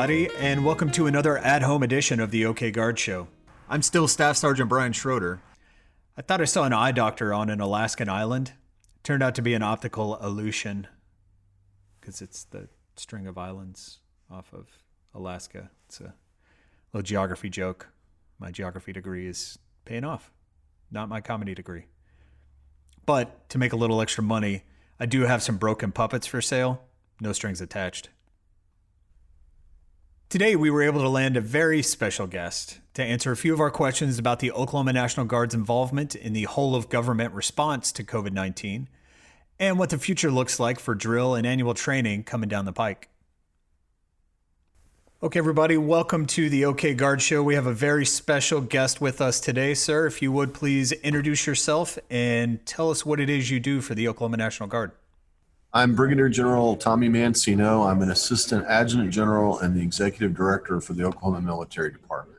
everybody, and welcome to another at-home edition of the OK Guard Show. I'm still Staff Sergeant Brian Schroeder. I thought I saw an eye doctor on an Alaskan island. Turned out to be an optical illusion, because it's the string of islands off of Alaska. It's a little geography joke. My geography degree is paying off, not my comedy degree. But to make a little extra money, I do have some broken puppets for sale, no strings attached. Today, we were able to land a very special guest to answer a few of our questions about the Oklahoma National Guard's involvement in the whole of government response to COVID-19 and what the future looks like for drill and annual training coming down the pike. Okay, everybody, welcome to the OK Guard Show. We have a very special guest with us today, sir. If you would please introduce yourself and tell us what it is you do for the Oklahoma National Guard. I'm Brigadier General Tommy Mancino. I'm an Assistant Adjutant General and the Executive Director for the Oklahoma Military Department.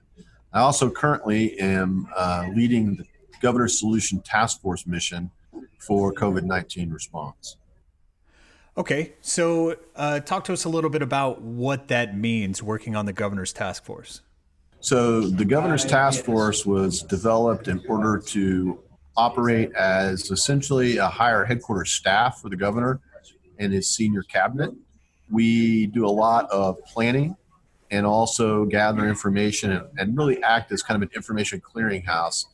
I also currently am leading the Governor's Solution Task Force mission for COVID-19 response. Okay, so talk to us a little bit about what that means, working on the Governor's Task Force. So the Governor's Task Force was developed in order to operate as essentially a higher headquarters staff for the governor and his senior cabinet. We do a lot of planning and also gather information and really act as kind of an information clearinghouse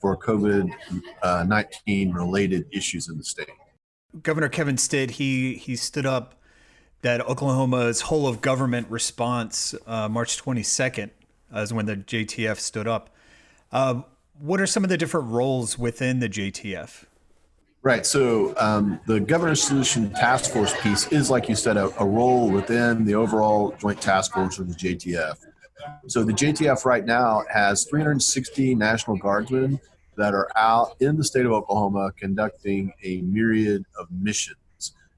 for COVID-19 related issues in the state. Governor Kevin Stitt, he stood up that Oklahoma's whole of government response March 22nd is when the JTF stood up. What are some of the different roles within the JTF? Right. So the Governor's Solution Task Force piece is, like you said, a role within the overall Joint Task Force of the JTF. So the JTF right now has 360 National Guardsmen that are out in the state of Oklahoma conducting a myriad of missions.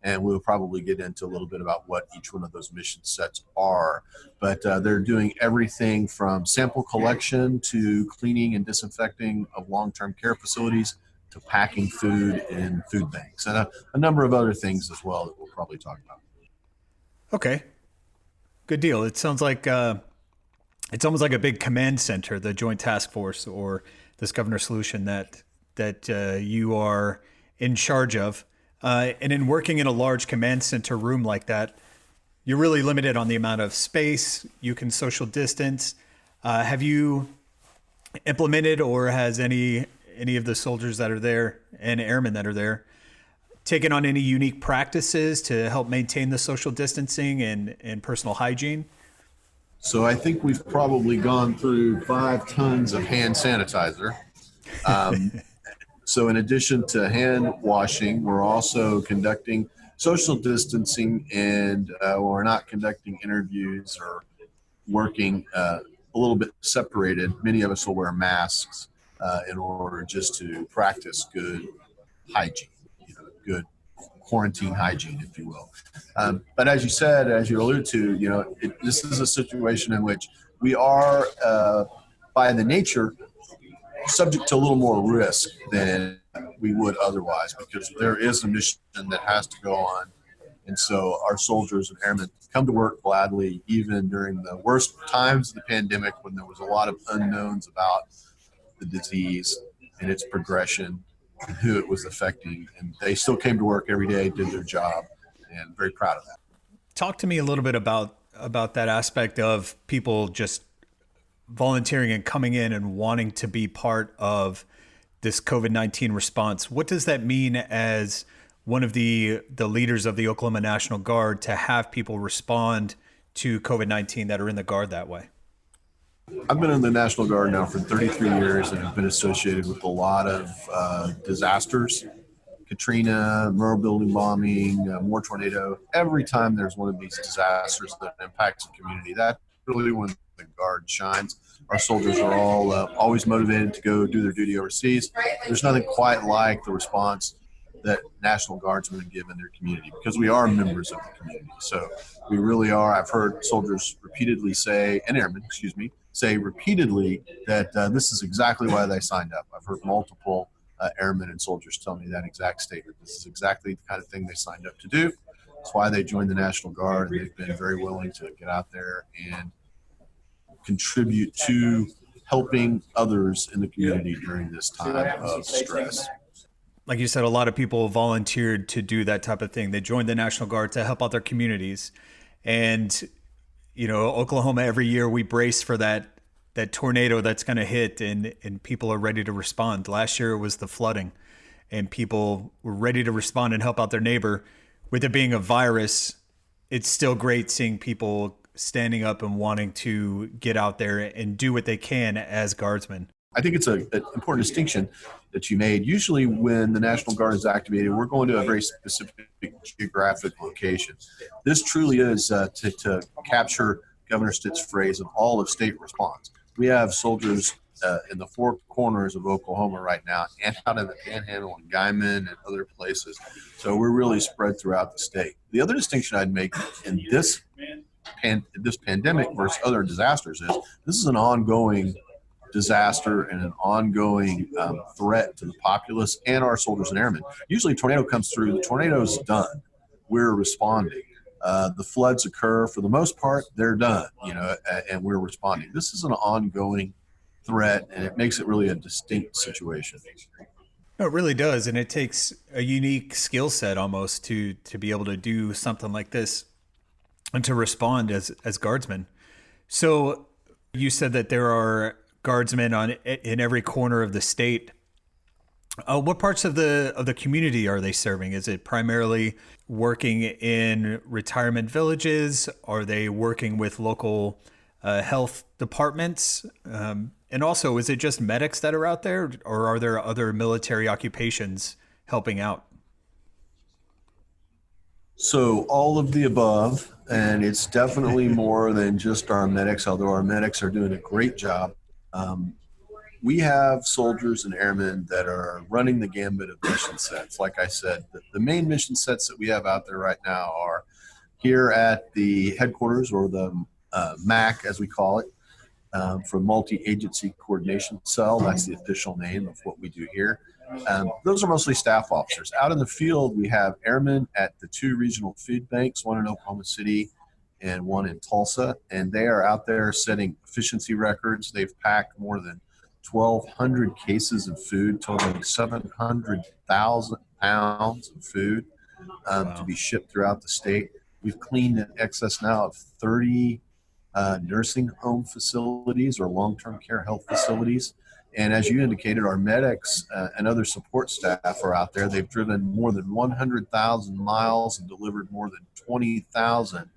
And we'll probably get into a little bit about what each one of those mission sets are. But they're doing everything from sample collection to cleaning and disinfecting of long-term care facilities to packing food in food banks and a number of other things as well that we'll probably talk about. Okay, good deal. It sounds like it's almost like a big command center, the Joint Task Force or this Governor's Solution that you are in charge of. And in working in a large command center room like that, you're really limited on the amount of space. You can social distance. Have you implemented, or has any of the soldiers that are there and airmen that are there taken on any unique practices to help maintain the social distancing and personal hygiene? So I think we've probably gone through 5 tons of hand sanitizer. So in addition to hand washing, we're also conducting social distancing, and we're not conducting interviews or working a little bit separated. Many of us will wear masks in order just to practice good hygiene, good quarantine hygiene, if you will. But as you said, as you alluded to, this is a situation in which we are, by the nature, subject to a little more risk than we would otherwise, because there is a mission that has to go on. And so our soldiers and airmen come to work gladly, even during the worst times of the pandemic, when there was a lot of unknowns about the disease and its progression and who it was affecting. And they still came to work every day, did their job, and very proud of that. Talk to me a little bit about that aspect of people just volunteering and coming in and wanting to be part of this COVID-19 response. What does that mean as one of the leaders of the Oklahoma National Guard to have people respond to COVID-19 that are in the Guard that way? I've been in the National Guard now for 33 years and have been associated with a lot of disasters. Katrina, Merle building bombing, more tornado. Every time there's one of these disasters that impacts the community, that's really when the Guard shines. Our soldiers are all always motivated to go do their duty overseas. There's nothing quite like the response that National Guardsmen give in their community, because we are members of the community. So we really are. I've heard soldiers repeatedly say, and airmen, say repeatedly that this is exactly why they signed up. I've heard multiple airmen and soldiers tell me that exact statement. This is exactly the kind of thing they signed up to do. That's why they joined the National Guard, and they've been very willing to get out there and contribute to helping others in the community during this time of stress. Like you said, a lot of people volunteered to do that type of thing. They joined the National Guard to help out their communities. And, Oklahoma, every year we brace for that tornado that's going to hit, and people are ready to respond. Last year it was the flooding, and people were ready to respond and help out their neighbor. With it being a virus, it's still great seeing people standing up and wanting to get out there and do what they can as guardsmen. I think it's an important distinction that you made. Usually when the National Guard is activated, we're going to a very specific geographic location. This truly is to capture Governor Stitt's phrase of all of state response. We have soldiers in the four corners of Oklahoma right now, and out in the Panhandle and Guyman and other places. So we're really spread throughout the state. The other distinction I'd make in this pandemic versus other disasters is this is an ongoing disaster and an ongoing threat to the populace and our soldiers and airmen. Usually a tornado comes through, the tornado's done. We're responding. The floods occur, for the most part, they're done, and we're responding. This is an ongoing threat, and it makes it really a distinct situation. No, it really does. And it takes a unique skill set almost to be able to do something like this and to respond as guardsmen. So you said that there are guardsmen in every corner of the state. What parts of the community are they serving? Is it primarily working in retirement villages? Are they working with local health departments? And also, is it just medics that are out there, or are there other military occupations helping out? So all of the above, and it's definitely more than just our medics, although our medics are doing a great job. We have soldiers and airmen that are running the gambit of mission sets. Like I said, the main mission sets that we have out there right now are here at the headquarters, or the MAC, as we call it, for Multi-Agency Coordination Cell. That's the official name of what we do here. Those are mostly staff officers. Out in the field, we have airmen at the two regional food banks, one in Oklahoma City and one in Tulsa, and they are out there setting efficiency records. They've packed more than 1,200 cases of food, totaling 700,000 pounds of food to be shipped throughout the state. We've cleaned in excess now of 30 nursing home facilities or long-term care health facilities. And as you indicated, our medics and other support staff are out there. They've driven more than 100,000 miles and delivered more than 20,000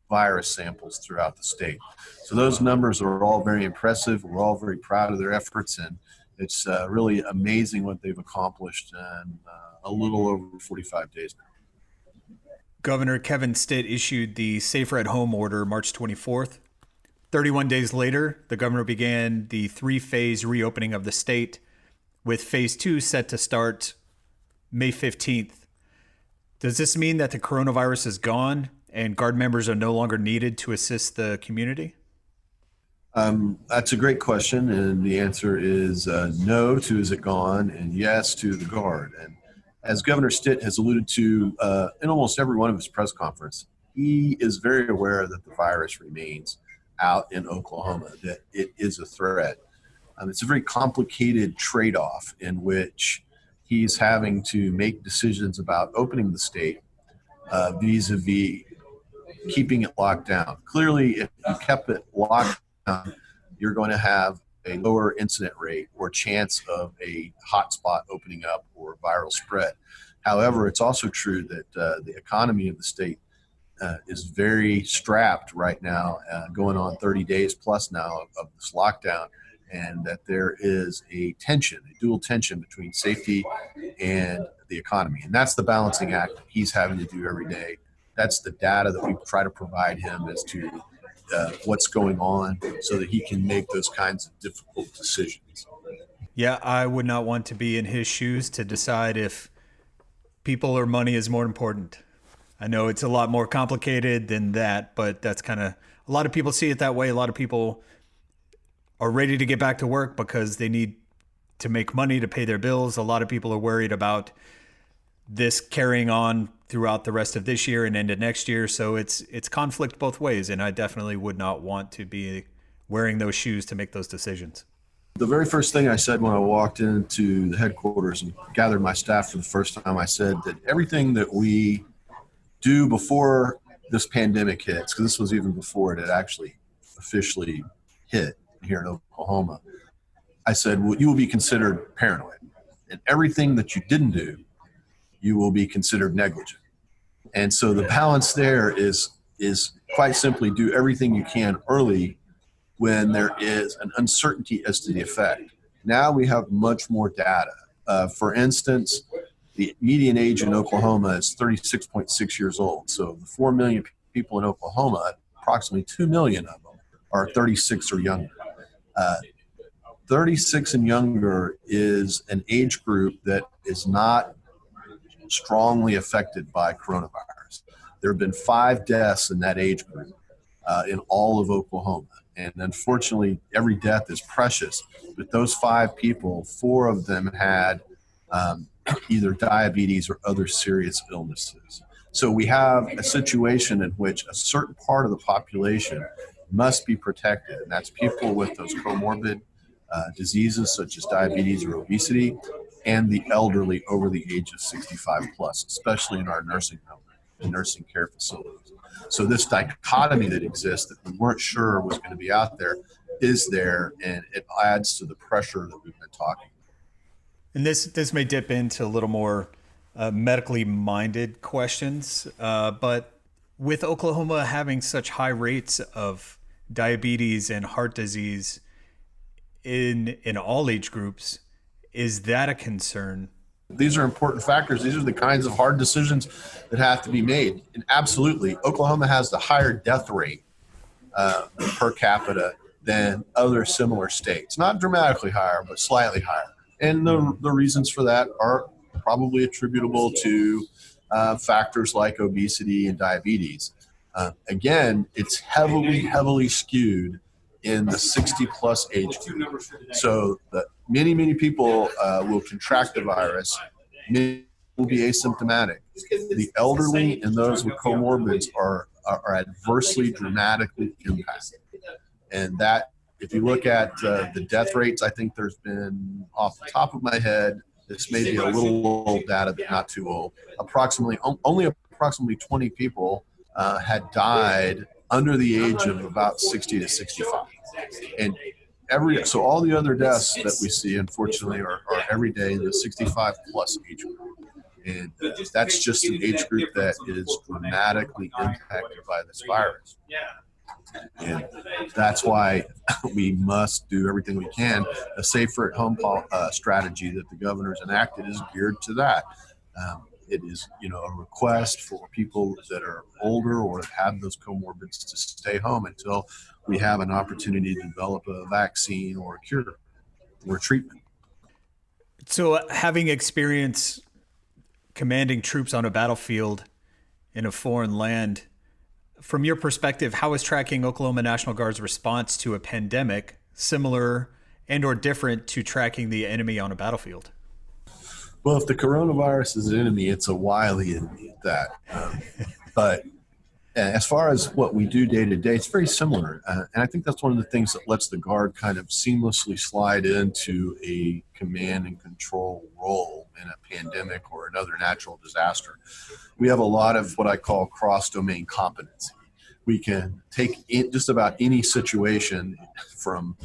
virus samples throughout the state. So those numbers are all very impressive. We're all very proud of their efforts, and it's really amazing what they've accomplished in a little over 45 days now. Governor Kevin Stitt issued the Safer at Home order March 24th. 31 days later, the governor began the 3-phase reopening of the state, with phase 2 set to start May 15th. Does this mean that the coronavirus is gone and Guard members are no longer needed to assist the community? That's a great question, and the answer is no to is it gone, and yes to the Guard. And as Governor Stitt has alluded to in almost every one of his press conferences, he is very aware that the virus remains out in Oklahoma, that it is a threat. It's a very complicated trade-off in which he's having to make decisions about opening the state vis-a-vis keeping it locked down. Clearly, if you kept it locked down, you're going to have a lower incident rate or chance of a hotspot opening up or viral spread. However, it's also true that the economy of the state is very strapped right now, going on 30 days plus now of this lockdown, and that there is a dual tension between safety and the economy. And that's the balancing act that he's having to do every day. That's the data that we try to provide him as to what's going on so that he can make those kinds of difficult decisions. Yeah, I would not want to be in his shoes to decide if people or money is more important. I know it's a lot more complicated than that, but that's kind of, a lot of people see it that way. A lot of people are ready to get back to work because they need to make money to pay their bills. A lot of people are worried about this carrying on throughout the rest of this year and into next year. So it's conflict both ways, and I definitely would not want to be wearing those shoes to make those decisions. The very first thing I said when I walked into the headquarters and gathered my staff for the first time, I said that everything that we do before this pandemic hits, because this was even before it had actually officially hit here in Oklahoma, I said, well, you will be considered paranoid. And everything that you didn't do, you will be considered negligent. And so the balance there is quite simply do everything you can early when there is an uncertainty as to the effect. Now we have much more data. For instance, the median age in Oklahoma is 36.6 years old. So the 4 million people in Oklahoma, approximately 2 million of them are 36 or younger. 36 and younger is an age group that is not strongly affected by coronavirus. There have been 5 deaths in that age group in all of Oklahoma. And unfortunately, every death is precious. But those 5 people, 4 of them had either diabetes or other serious illnesses. So we have a situation in which a certain part of the population must be protected. And that's people with those comorbid diseases such as diabetes or obesity, and the elderly over the age of 65 plus, especially in our nursing home and nursing care facilities. So this dichotomy that exists that we weren't sure was going to be out there is there, and it adds to the pressure that we've been talking about. And this may dip into a little more medically minded questions, but with Oklahoma having such high rates of diabetes and heart disease in all age groups, is that a concern? These are important factors. These are the kinds of hard decisions that have to be made. And absolutely, Oklahoma has the higher death rate per capita than other similar states. Not dramatically higher, but slightly higher. And the reasons for that are probably attributable to factors like obesity and diabetes. Again, it's heavily skewed in the 60 plus age group. So many people will contract the virus, many will be asymptomatic. The elderly and those with comorbids are adversely dramatically impacted. And that, if you look at the death rates, I think there's been, off the top of my head, this may be a little old data, but not too old, only approximately 20 people had died under the age of about 60 to 65. And so all the other deaths that we see, unfortunately, are every day in the 65 plus age group. And that's just an age group that is dramatically impacted by this virus. And that's why we must do everything we can. A safer at home strategy that the governor's enacted is geared to that. It is, a request for people that are older or have those comorbids to stay home until we have an opportunity to develop a vaccine or a cure or treatment. So having experience commanding troops on a battlefield in a foreign land, from your perspective, how is tracking Oklahoma National Guard's response to a pandemic similar and or different to tracking the enemy on a battlefield? Well, if the coronavirus is an enemy, it's a wily enemy at that. But as far as what we do day to day, it's very similar. And I think that's one of the things that lets the Guard kind of seamlessly slide into a command and control role in a pandemic or another natural disaster. We have a lot of what I call cross-domain competency. We can take just about any situation from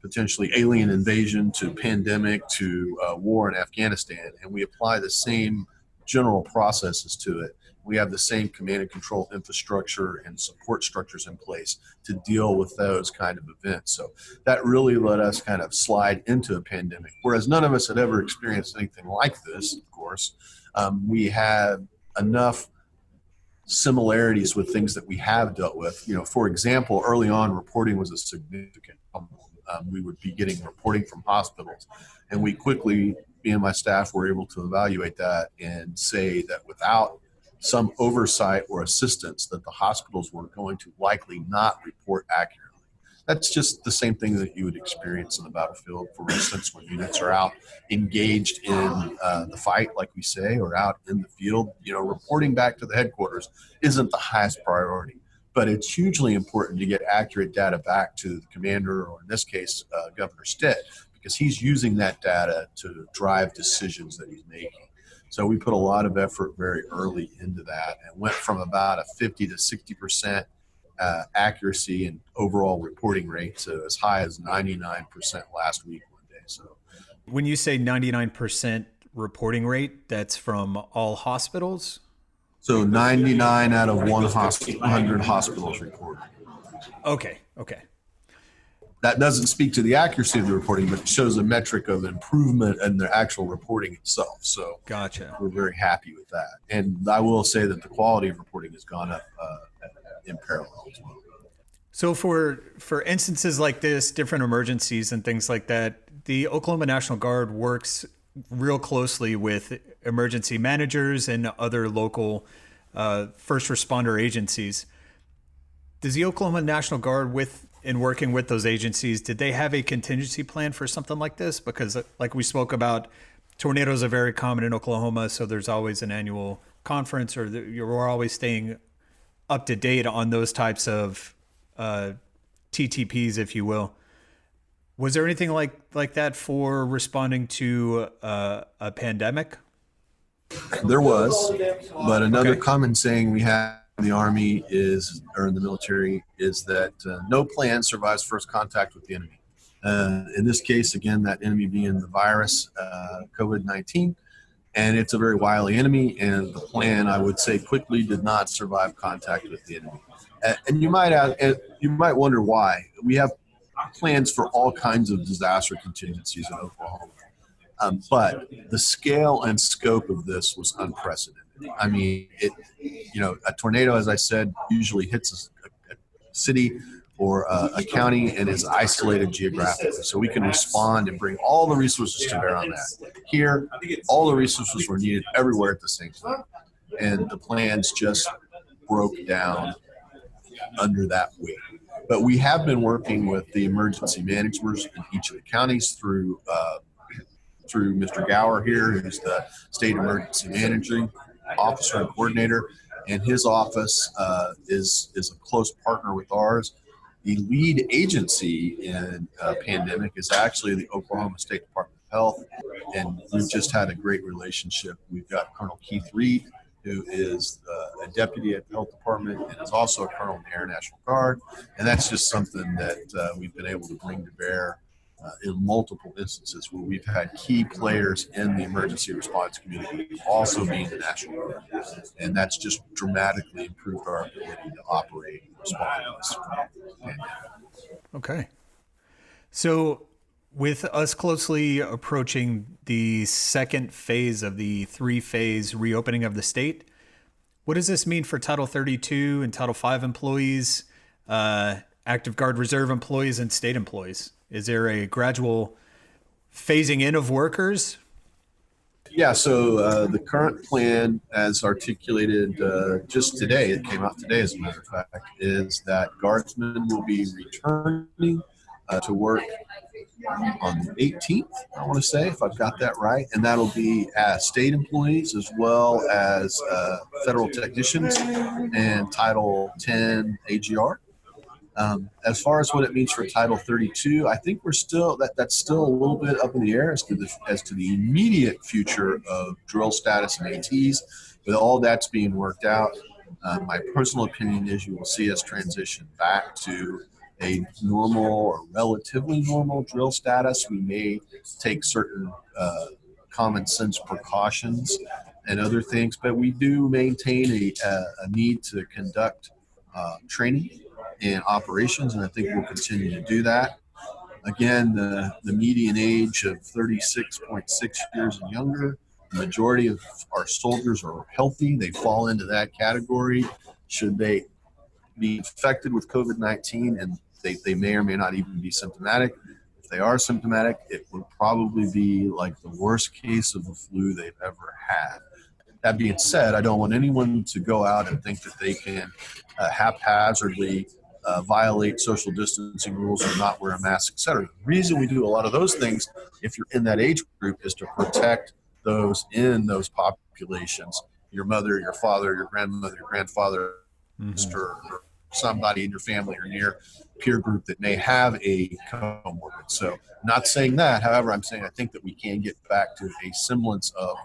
potentially alien invasion to pandemic to war in Afghanistan, and we apply the same general processes to it. We have the same command and control infrastructure and support structures in place to deal with those kind of events. So that really let us kind of slide into a pandemic, whereas none of us had ever experienced anything like this, of course. We had enough similarities with things that we have dealt with. For example, early on, reporting was a significant problem. We would be getting reporting from hospitals, and we quickly, me and my staff, were able to evaluate that and say that without some oversight or assistance, that the hospitals were going to likely not report accurately. That's just the same thing that you would experience in the battlefield, for instance, when units are out engaged in the fight, like we say, or out in the field. Reporting back to the headquarters isn't the highest priority, but it's hugely important to get accurate data back to the commander, or in this case, Governor Stitt, because he's using that data to drive decisions that he's making. So we put a lot of effort very early into that, and went from about a 50 to 60% accuracy and overall reporting rate to as high as 99% last week one day. So When you say 99% reporting rate, that's from all hospitals? 99 out of 100 hospitals reported. Okay. Okay. That doesn't speak to the accuracy of the reporting, but it shows a metric of improvement in the actual reporting itself. So Gotcha. we're very happy with that. And I will say that the quality of reporting has gone up in parallel as well. So for instances like this, different emergencies and things like that, the Oklahoma National Guard works real closely with emergency managers and other local first responder agencies. Does the Oklahoma National Guard, in working with those agencies, did they have a contingency plan for something like this? Because like we spoke about, tornadoes are very common in Oklahoma, so there's always an annual conference, or you're always staying up to date on those types of TTPs, if you will. Was there anything like that for responding to a pandemic? There was, but another Okay. common saying we have in the Army or in the military, is that no plan survives first contact with the enemy. In this case, again, that enemy being the virus, COVID-19, and it's a very wily enemy. And the plan, I would say, quickly did not survive contact with the enemy. And you might wonder why. We have plans for all kinds of disaster contingencies in Oklahoma. But the scale and scope of this was unprecedented. I mean, a tornado, as I said, usually hits a city or a county and is isolated geographically. So we can respond and bring all the resources to bear on that. Here, all the resources were needed everywhere at the same time. And the plans just broke down under that weight. But we have been working with the emergency managers in each of the counties through Mr. Gower here, who's the state emergency managing officer and coordinator, and his office is a close partner with ours. The lead agency in pandemic is actually the Oklahoma State Department of Health, and we've just had a great relationship. We've got Colonel Keith Reed, who is a deputy at the health department and is also a colonel in the Air National Guard, and that's just something that we've been able to bring to bear in multiple instances where we've had key players in the emergency response community also being the National Guard. And that's just dramatically improved our ability to operate and respond to this pandemic. Okay. So with us closely approaching the second phase of the three-phase reopening of the state, what does this mean for Title 32 and Title 5 employees, active Guard Reserve employees, and state employees? Is there a gradual phasing in of workers? Yeah, so the current plan, as articulated just today, it came out today as a matter of fact, is that guardsmen will be returning to work on the 18th, I want to say, if I've got that right. And that'll be state employees as well as federal technicians and Title 10 AGR. As far as what it means for Title 32, I think we're still that's still a little bit up in the air as to the immediate future of drill status and ATs. With all that's being worked out, my personal opinion is you will see us transition back to a normal or relatively normal drill status. We may take certain common sense precautions and other things, but we do maintain a need to conduct training and operations, and I think we'll continue to do that. Again, the median age of 36.6 years and younger. The majority of our soldiers are healthy. They fall into that category. Should they be infected with COVID-19, and they may or may not even be symptomatic. If they are symptomatic, it would probably be like the worst case of the flu they've ever had. That being said, I don't want anyone to go out and think that they can haphazardly violate social distancing rules or not wear a mask, et cetera. The reason we do a lot of those things, if you're in that age group, is to protect those in those populations, your mother, your father, your grandmother, your grandfather, sister, or somebody in your family or near peer group that may have a comorbid. So not saying that, however, I'm saying I think that we can get back to a semblance of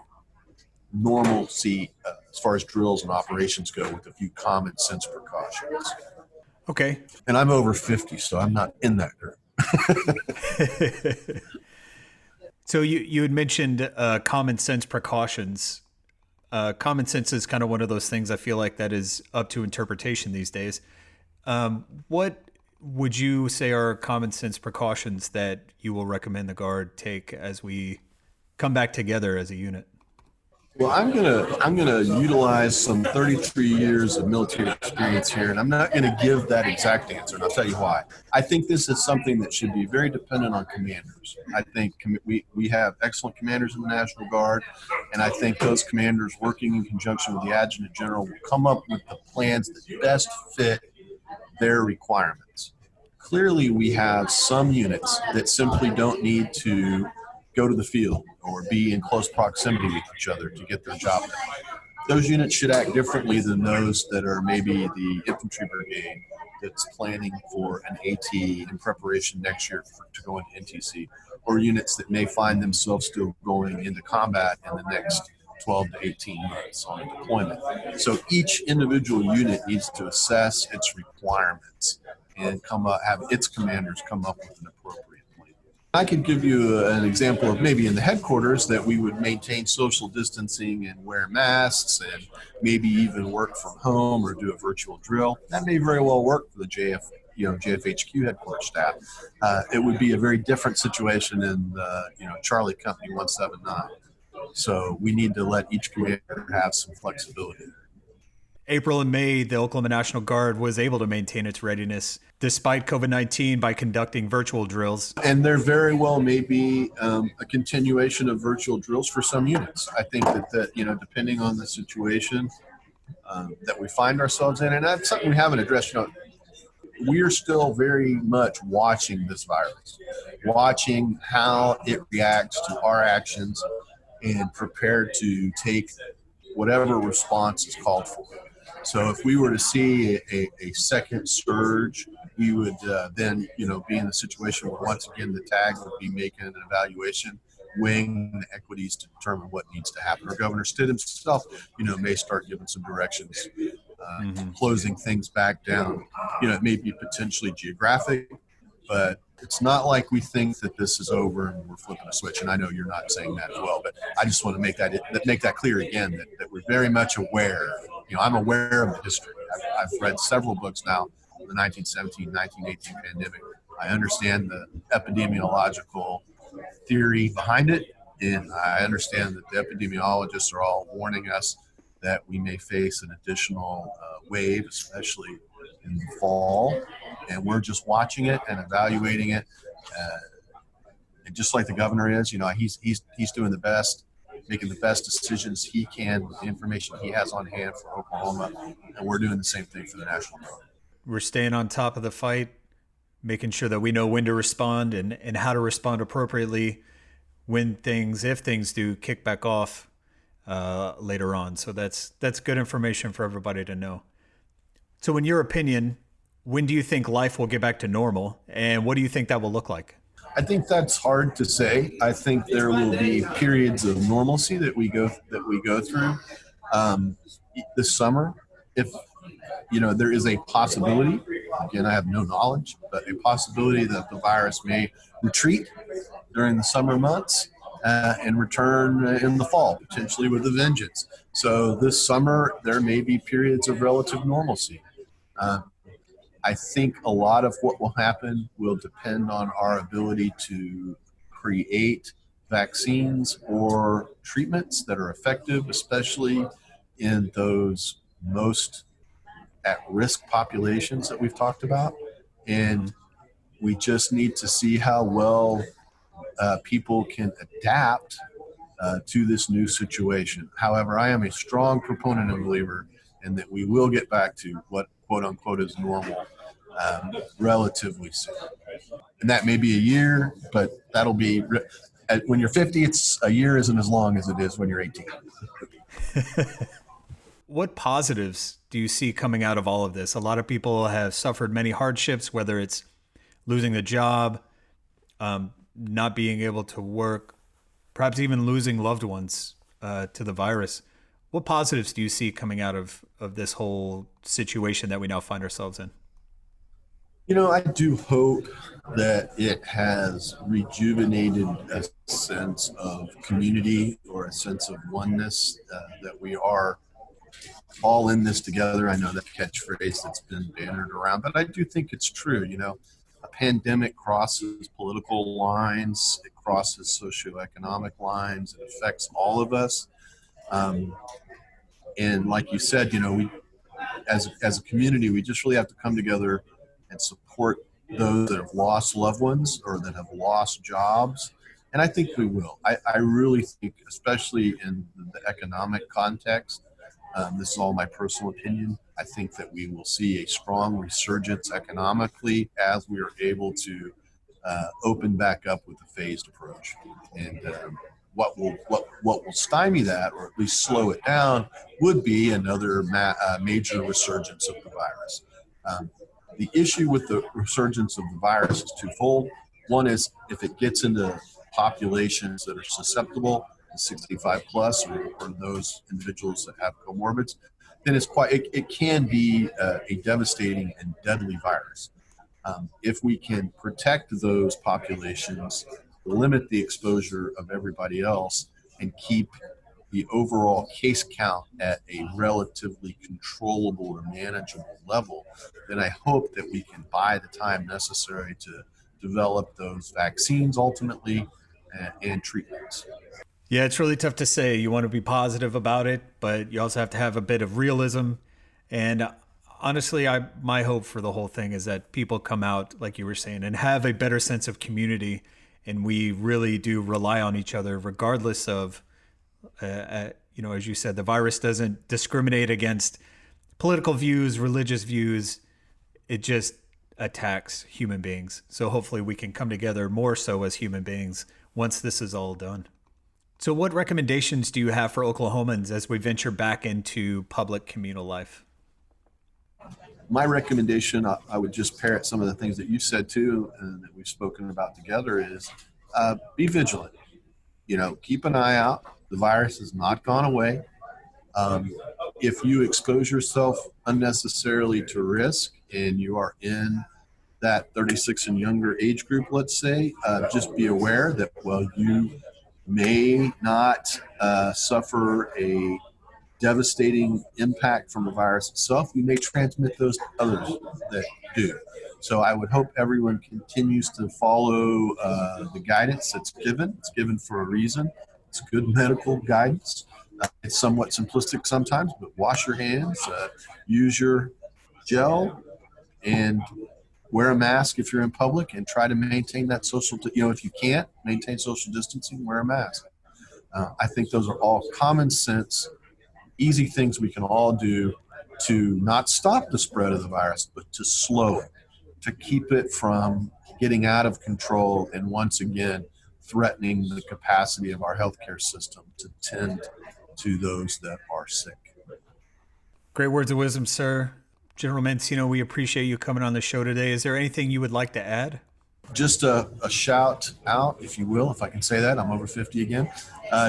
normalcy as far as drills and operations go with a few common sense precautions. Okay. And I'm over 50, so I'm not in that group. So you had mentioned common sense precautions. Common sense is kind of one of those things I feel like that is up to interpretation these days. What would you say are common sense precautions that you will recommend the Guard take as we come back together as a unit? Well, I'm gonna utilize some 33 years of military experience here, and I'm not gonna give that exact answer, and I'll tell you why. I think this is something that should be very dependent on commanders. I think we have excellent commanders in the National Guard, and I think those commanders working in conjunction with the adjutant general will come up with the plans that best fit their requirements. Clearly, we have some units that simply don't need to go to the field or be in close proximity with each other to get their job done. Those units should act differently than those that are maybe the infantry brigade that's planning for an AT in preparation next year to go into NTC, or units that may find themselves still going into combat in the next 12 to 18 months on a deployment. So each individual unit needs to assess its requirements and have its commanders come up with an appropriate plan. I could give you an example of maybe in the headquarters that we would maintain social distancing and wear masks and maybe even work from home or do a virtual drill. That may very well work for the JFHQ headquarters staff. It would be a very different situation in the Charlie Company 179. So we need to let each commander have some flexibility. April and May, the Oklahoma National Guard was able to maintain its readiness despite COVID-19 by conducting virtual drills. And there very well may be a continuation of virtual drills for some units. I think that depending on the situation that we find ourselves in, and that's something we haven't addressed. We are still very much watching this virus, watching how it reacts to our actions, and prepared to take whatever response is called for. So if we were to see a second surge, we would then, be in the situation where once again the TAG would be making an evaluation, weighing the equities to determine what needs to happen. Or Governor Stitt himself, may start giving some directions, closing things back down. It may be potentially geographic, but it's not like we think that this is over and we're flipping a switch. And I know you're not saying that as well, but I just want to make that clear again, that we're very much aware. I'm aware of the history. I've read several books now on the 1917, 1918 pandemic. I understand the epidemiological theory behind it, and I understand that the epidemiologists are all warning us that we may face an additional wave, especially in the fall, and we're just watching it and evaluating it. And just like the governor is, he's doing the best, making the best decisions he can with the information he has on hand for Oklahoma, and we're doing the same thing for the National Guard. We're staying on top of the fight, making sure that we know when to respond and how to respond appropriately if things do kick back off later on. So that's good information for everybody to know. So in your opinion, when do you think life will get back to normal, and what do you think that will look like? I think that's hard to say. I think there will be periods of normalcy that we go through this summer. If there is a possibility, again, I have no knowledge, but a possibility that the virus may retreat during the summer months and return in the fall, potentially with a vengeance. So this summer, there may be periods of relative normalcy. I think a lot of what will happen will depend on our ability to create vaccines or treatments that are effective, especially in those most at-risk populations that we've talked about. And we just need to see how well people can adapt to this new situation. However, I am a strong proponent and believer in that we will get back to what quote unquote is normal relatively soon. And that may be a year, but that'll be when you're 50. It's a year isn't as long as it is when you're 18. What positives do you see coming out of all of this? A lot of people have suffered many hardships, whether it's losing a job, not being able to work, perhaps even losing loved ones to the virus. What positives do you see coming out of this whole situation that we now find ourselves in? I do hope that it has rejuvenated a sense of community or a sense of oneness, that we are all in this together. I know that catchphrase that's been bannered around, but I do think it's true. A pandemic crosses political lines, it crosses socioeconomic lines, it affects all of us. Um, and like you said, we as a community, we just really have to come together and support those that have lost loved ones or that have lost jobs. And I think we will. I really think, especially in the economic context, this is all my personal opinion. I think that we will see a strong resurgence economically as we are able to open back up with a phased approach. And what will stymie that, or at least slow it down, would be another major resurgence of the virus. The issue with the resurgence of the virus is twofold. One is if it gets into populations that are susceptible, 65 plus, or those individuals that have comorbids, then it can be a devastating and deadly virus. If we can protect those populations, limit the exposure of everybody else, and keep the overall case count at a relatively controllable or manageable level, then I hope that we can buy the time necessary to develop those vaccines ultimately and treatments. Yeah, it's really tough to say. You want to be positive about it, but you also have to have a bit of realism. And honestly, my hope for the whole thing is that people come out, like you were saying, and have a better sense of community. And we really do rely on each other, regardless of, as you said, the virus doesn't discriminate against political views, religious views. It just attacks human beings. So hopefully we can come together more so as human beings once this is all done. So what recommendations do you have for Oklahomans as we venture back into public communal life? My recommendation, I would just parrot some of the things that you said too, and that we've spoken about together, is be vigilant. Keep an eye out. The virus has not gone away. If you expose yourself unnecessarily to risk and you are in that 36 and younger age group, let's say, just be aware that while you may not suffer a devastating impact from the virus itself, you may transmit those to others that do. So I would hope everyone continues to follow the guidance that's given. It's given for a reason. It's good medical guidance. It's somewhat simplistic sometimes, but wash your hands, use your gel, and wear a mask if you're in public, and try to maintain that if you can't maintain social distancing, wear a mask. I think those are all common sense, easy things we can all do to not stop the spread of the virus, but to slow it, to keep it from getting out of control and once again threatening the capacity of our healthcare system to tend to those that are sick. Great words of wisdom, sir. General Mancino, we appreciate you coming on the show today. Is there anything you would like to add? Just a shout out, if you will, if I can say that, I'm over 50 again,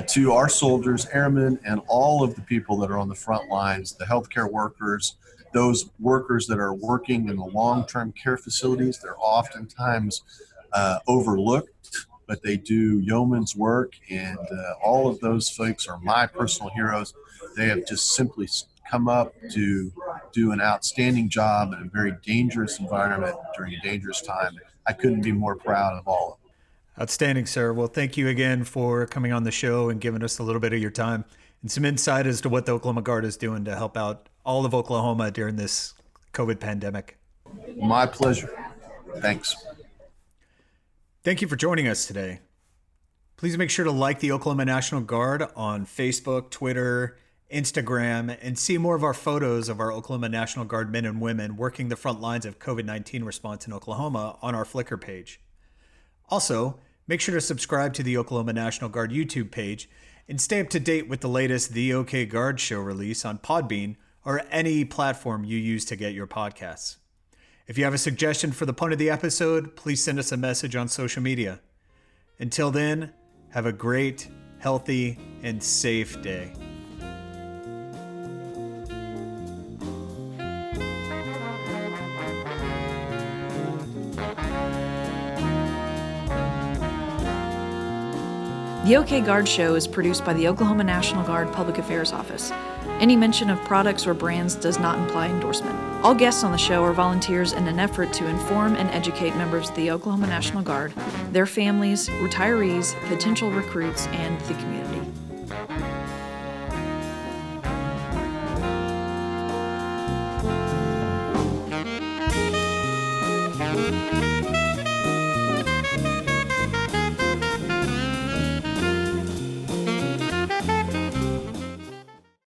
to our soldiers, airmen, and all of the people that are on the front lines, the healthcare workers, those workers that are working in the long-term care facilities. They're oftentimes overlooked, but they do yeoman's work, and all of those folks are my personal heroes. They have just simply come up to do an outstanding job in a very dangerous environment during a dangerous time. I couldn't be more proud of all of them. Outstanding, sir. Well, thank you again for coming on the show and giving us a little bit of your time and some insight as to what the Oklahoma Guard is doing to help out all of Oklahoma during this COVID pandemic. My pleasure. Thanks. Thank you for joining us today. Please make sure to like the Oklahoma National Guard on Facebook, Twitter, Instagram, and see more of our photos of our Oklahoma National Guard men and women working the front lines of COVID-19 response in Oklahoma on our Flickr page. Also, make sure to subscribe to the Oklahoma National Guard YouTube page and stay up to date with the latest The OK Guard Show release on Podbean or any platform you use to get your podcasts. If you have a suggestion for the point of the episode, please send us a message on social media. Until then, have a great, healthy, and safe day. The OK Guard Show is produced by the Oklahoma National Guard Public Affairs Office. Any mention of products or brands does not imply endorsement. All guests on the show are volunteers in an effort to inform and educate members of the Oklahoma National Guard, their families, retirees, potential recruits, and the community.